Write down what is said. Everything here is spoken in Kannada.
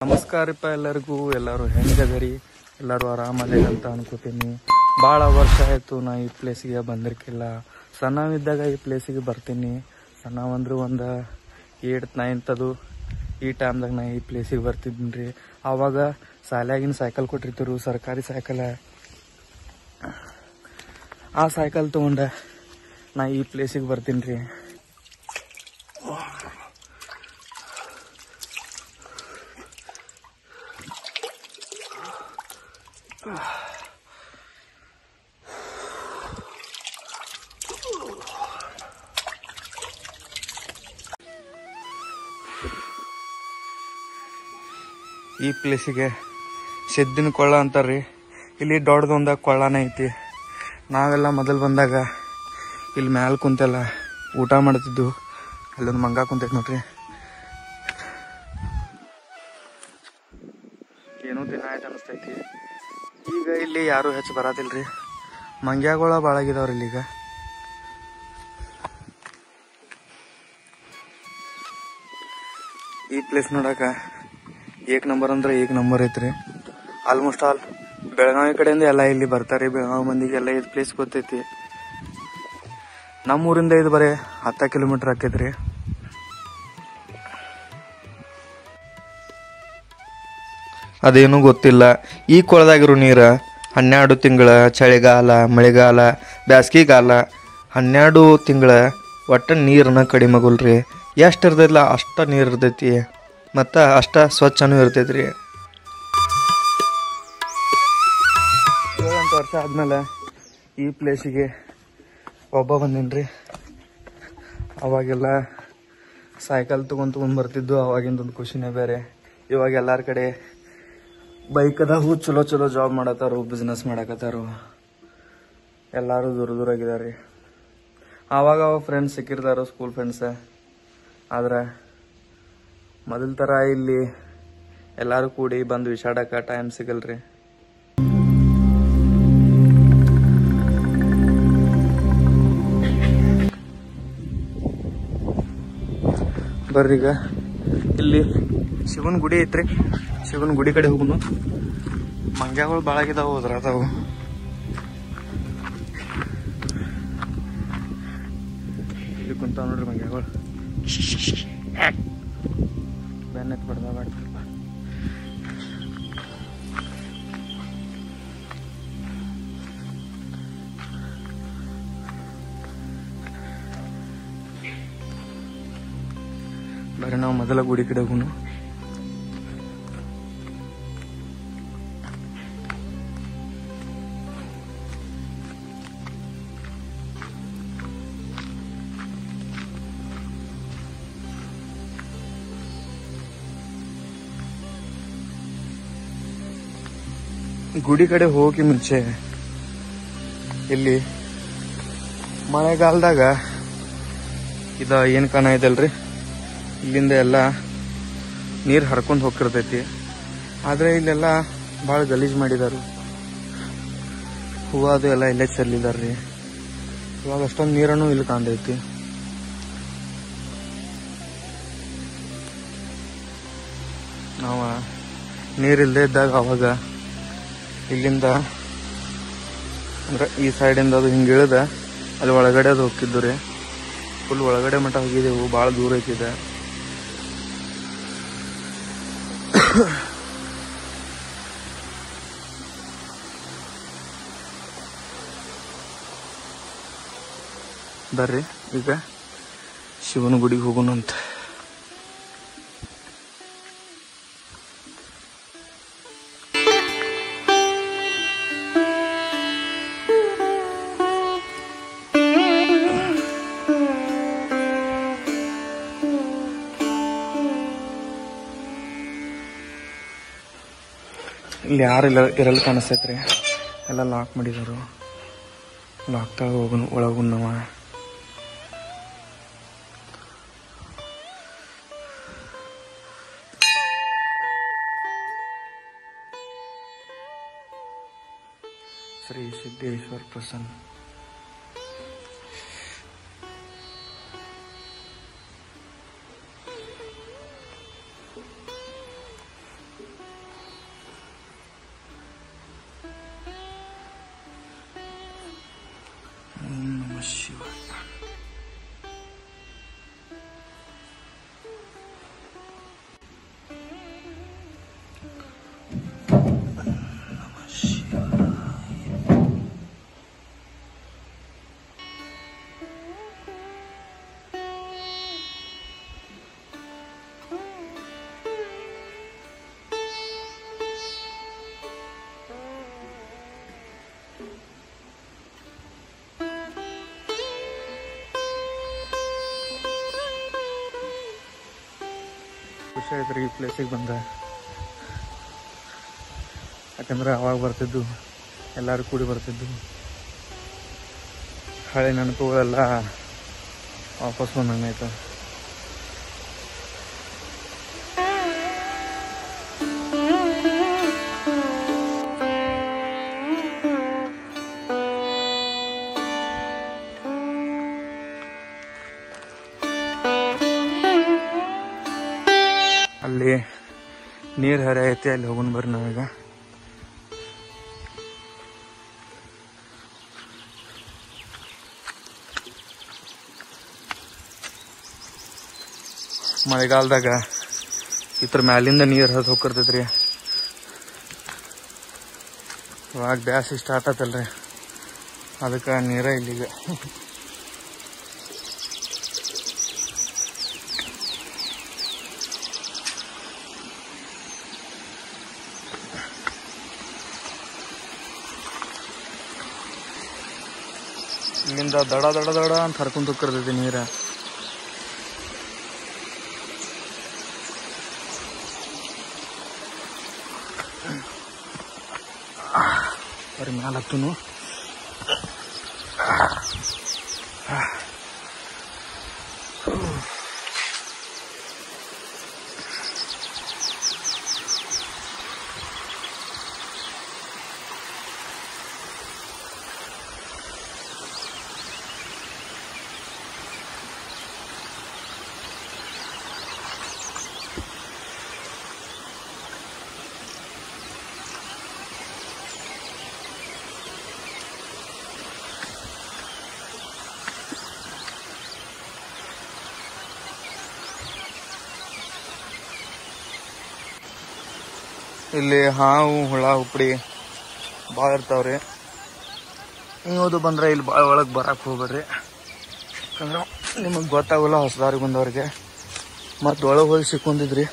ನಮಸ್ಕಾರಪ್ಪ ಎಲ್ಲರಿಗೂ. ಎಲ್ಲರೂ ಹೆಂಗದರಿ? ಎಲ್ಲರೂ ಆರಾಮದೇರಿ ಅಂತ ಅನ್ಕೋತೀನಿ. ಭಾಳ ವರ್ಷ ಆಯಿತು ನಾ ಈ ಪ್ಲೇಸಿಗೆ ಬಂದಿರ್ಕಿಲ್ಲ. ಸಣ್ಣವಿದ್ದಾಗ ಈ ಪ್ಲೇಸಿಗೆ ಬರ್ತೀನಿ. ಸಣ್ಣವಂದ್ರೆ ಒಂದು 8th 9th ಅದು ಈ ಟೈಮ್ದಾಗ ನಾ ಈ ಪ್ಲೇಸಿಗೆ ಬರ್ತಿದ್ದೀನಿ ರೀ. ಆವಾಗ ಶಾಲ್ಯಾಗಿನ ಸೈಕಲ್ ಕೊಟ್ಟಿರ್ತಿರು, ಸರ್ಕಾರಿ ಸೈಕಲ್. ಆ ಸೈಕಲ್ ತೊಗೊಂಡು ನಾ ಈ ಪ್ಲೇಸಿಗೆ ಬರ್ತೀನಿ ರೀ. ಈ ಪ್ಲೇಸಿಗೆ ಸಿದ್ದಿನ ಕೊಳ್ಳ ಅಂತಾರ್ರಿ. ಇಲ್ಲಿ ದೊಡ್ಡದೊಂದ ಕೊಳ್ಳನೇ ಐತಿ. ನಾವೆಲ್ಲ ಮೊದಲು ಬಂದಾಗ ಇಲ್ಲಿ ಮ್ಯಾಲ ಕುಂತೆಲ್ಲ ಊಟ ಮಾಡ್ತಿದ್ದು. ಅಲ್ಲೊಂದು ಮಂಗ ಕುಂತೈತಿ ನೋಡ್ರಿ. ಏನೋ ದಿನ ಆಯ್ತು ಅನಿಸ್ತೈತಿ. ಈಗ ಇಲ್ಲಿ ಯಾರು ಹೆಚ್ಚು ಬರೋದಿಲ್ರಿ. ಮಂಗ್ಯಾಗಳ ಭಾಳ ಆಗಿದಾವ್ರಿ ಇಲ್ಲಿಗ. ಈ ಪ್ಲೇಸ್ ನೋಡಕ ಏಕ್ ನಂಬರ್ ಅಂದ್ರೆ ಏಕ್ ನಂಬರ್ ಐತ್ರಿ. ಆಲ್ಮೋಸ್ಟ್ ಆಲ್ ಬೆಳಗಾವಿ ಕಡೆಯಿಂದ ಎಲ್ಲ ಇಲ್ಲಿ ಬರ್ತಾರೆ. ಬೆಳಗಾವಿ ಮಂದಿಗೆಲ್ಲ ಇದು ಪ್ಲೇಸ್ ಗೊತ್ತೈತಿ. ನಮ್ಮೂರಿಂದ ಇದು ಬರೀ 10 ಕಿಲೋಮೀಟರ್ ಆಕೈತ್ರಿ. ಅದೇನು ಗೊತ್ತಿಲ್ಲ. ಈ ಕೊಳದಾಗಿರೋ ನೀರು 12 ತಿಂಗಳ ಚಳಿಗಾಲ, ಮಳೆಗಾಲ, ಬ್ಯಾಸ್ಗಿಗಾಲ 12 ತಿಂಗಳ ಒಟ್ಟ ನೀರನ್ನ ಕಡಿಮೆ ಆಗೋಲ್ರಿ. ಎಷ್ಟು ಇರ್ತೈತಿಲ್ಲ ಅಷ್ಟ ನೀರು ಇರ್ತೈತಿ. ಮತ್ತು ಅಷ್ಟ ಸ್ವಚ್ಛನೂ ಇರ್ತೈತ್ರಿ. 7-8 ವರ್ಷ ಆದ್ಮೇಲೆ ಈ ಪ್ಲೇಸಿಗೆ ಒಬ್ಬ ಬಂದೀನಿ. ಅವಾಗೆಲ್ಲ ಸೈಕಲ್ ತೊಗೊಂಡು ಬರ್ತಿದ್ದು. ಅವಾಗಿಂದೊಂದು ಖುಷಿನೇ ಬೇರೆ. ಇವಾಗ ಎಲ್ಲರ ಕಡೆ ಬೈಕ್ ಅದಾವು. ಚಲೋ ಚಲೋ ಜಾಬ್ ಮಾಡತ್ತಾರು, ಬಿಸ್ನೆಸ್ ಮಾಡಕತ್ತಾರು. ಎಲ್ಲರೂ ದೂರ ದೂರ ಆಗಿದಾರೆ. ಆವಾಗ ಫ್ರೆಂಡ್ಸ್ ಸಿಕ್ಕಿರ್ತಾರೋ, ಸ್ಕೂಲ್ ಫ್ರೆಂಡ್ಸ್. ಆದ್ರೆ ಮೊದಲ ಥರ ಇಲ್ಲಿ ಎಲ್ಲರೂ ಕೂಡಿ ಬಂದು ವಿಷಾಡಕ್ಕೆ ಟೈಮ್ ಸಿಗಲ್ರಿ. ಬರ್ರಿ, ಈಗ ಇಲ್ಲಿ ಶಿವನ ಗುಡಿ ಐತ್ರಿ. ಶಿವನ ಗುಡಿ ಕಡೆ ಹೋಗುನು. ಮಂಗ್ಯಾಗಳು ಭಾಳ ಆಗಿದಾವು, ಅದ್ರದಾವು. ಇಲ್ಲಿ ಕುಂತಾವ ನೋಡ್ರಿ ಮಂಗ್ಯಾಗಳು. ಬೆನ್ನತ್ ಬಡ್ದಾಡ್ತಾರಪ್ಪ. ಬರ್ರಿ ನಾವು ಮೊದಲ ಗುಡಿ ಕಡೆ ಹೋಗುನು. ಗುಡಿ ಕಡೆ ಹೋಗಿ ಮುಂಚೆ ಇಲ್ಲಿ ಮಳೆಗಾಲದಾಗ ಏನ್ ಕಾಣ ಇದಲ್ರಿ, ಇಲ್ಲಿಂದ ಎಲ್ಲ ನೀರು ಹರ್ಕೊಂಡು ಹೋಗಿರ್ತೈತಿ. ಆದ್ರೆ ಇಲ್ಲೆಲ್ಲ ಭಾಳ ಗಲೀಜ್ ಮಾಡಿದಾರು. ಹೂವು ಅದು ಎಲ್ಲ ಇಲ್ಲೇ ಚೆಲ್ಲಿದಾರ್ರಿ. ಇವಾಗ ಅಷ್ಟೊಂದು ನೀರನ್ನು ಇಲ್ಲಿ ಕಾಣ್ತೈತಿ. ನಾವ ನೀರಿಲ್ಲದೆ ಇದ್ದಾಗ ಅವಾಗ ಇಲ್ಲಿಂದ ಅಂದ್ರೆ ಈ ಸೈಡಿಂದ ಅದು ಹಿಂಗೆ ಇಳಿದ ಅಲ್ಲಿ ಒಳಗಡೆ ಅದು ಹೋಗಿದ್ದು ರೀ. ಫುಲ್ ಒಳಗಡೆ ಮಟ್ಟ ಹೋಗಿದ್ದೆವು. ಭಾಳ ದೂರ ಐತಿದೆ. ಬರ್ರಿ ಈಗ ಶಿವನ ಗುಡಿಗೆ ಹೋಗೋಣಂತ. ಇಲ್ಲಿ ಯಾರು ಇರಲ್ ಕಾಣಿಸ್ತೈತ್ರಿ. ಎಲ್ಲ ಲಾಕ್ ಮಾಡಿದಾರು. ಲಾಕ್ದಾಗ ಹೋಗೋನು ಒಳಗು ನಾವ. ಶ್ರೀ ಸಿದ್ದೇಶ್ವರ ಪ್ರಸನ್ನ. ಖುಷಿ ಆಯ್ತು ಈ ಪ್ಲೇಸಿಗೆ ಬಂದ. ಯಾಕಂದ್ರೆ ಅವಾಗ ಬರ್ತಿದ್ದು, ಎಲ್ಲರೂ ಕೂಡಿ ಬರ್ತಿದ್ದು, ಹಳೆ ನೆನಪುಗಳೆಲ್ಲ ವಾಪಸ್ ಬಂದಂಗಾಯ್ತು. ಅಲ್ಲಿ ನೀರು ಹರಿ ಐತಿ, ಅಲ್ಲಿ ಹೋಗೋಣ ಬರ್ರಿ ನಾವೀಗ. ಮಳೆಗಾಲದಾಗ ಇದ್ರ ಮ್ಯಾಲಿಂದ ನೀರು ಹರಿದು ಹೋಗಿರ್ತೈತ್ರಿ. ಇವಾಗ ಬ್ಯಾಸಿಗೆ ಸ್ಟಾರ್ಟ್ ಆತಲ್ರಿ, ಅದಕ್ಕೆ ನೀರ ಇಲ್ಲಿಗ. ಇಲ್ಲಿಂದ ದಡ ದಡ ದಡ ಅಂತ ಹರ್ಕೊಂಡ್ ಹೋಗಿರ್ತೈತಿ ನೀರ. ಬರೀ ಮ್ಯಾಲ ಹತ್ತುನು. ಇಲ್ಲಿ ಹಾವು ಹುಳ ಹುಪ್ಪಡಿ ಭಾಳ ಇರ್ತಾವ್ರಿ. ನೀವು ಬಂದ್ರೆ ಇಲ್ಲಿ ಭಾಳ ಒಳಗೆ ಬರಕ್ಕೆ ಹೋಗ್ಬೇಡ್ರಿ, ಯಾಕಂದ್ರೆ ನಿಮಗೆ ಗೊತ್ತಾಗಲ್ಲ ಹೊಸದಾರಿಗೆ ಬಂದವ್ರಿಗೆ. ಮತ್ತು ಒಳಗೆ ಹೋಗಿ ಸಿಕ್ಕೊಂಡಿದ್ರಿ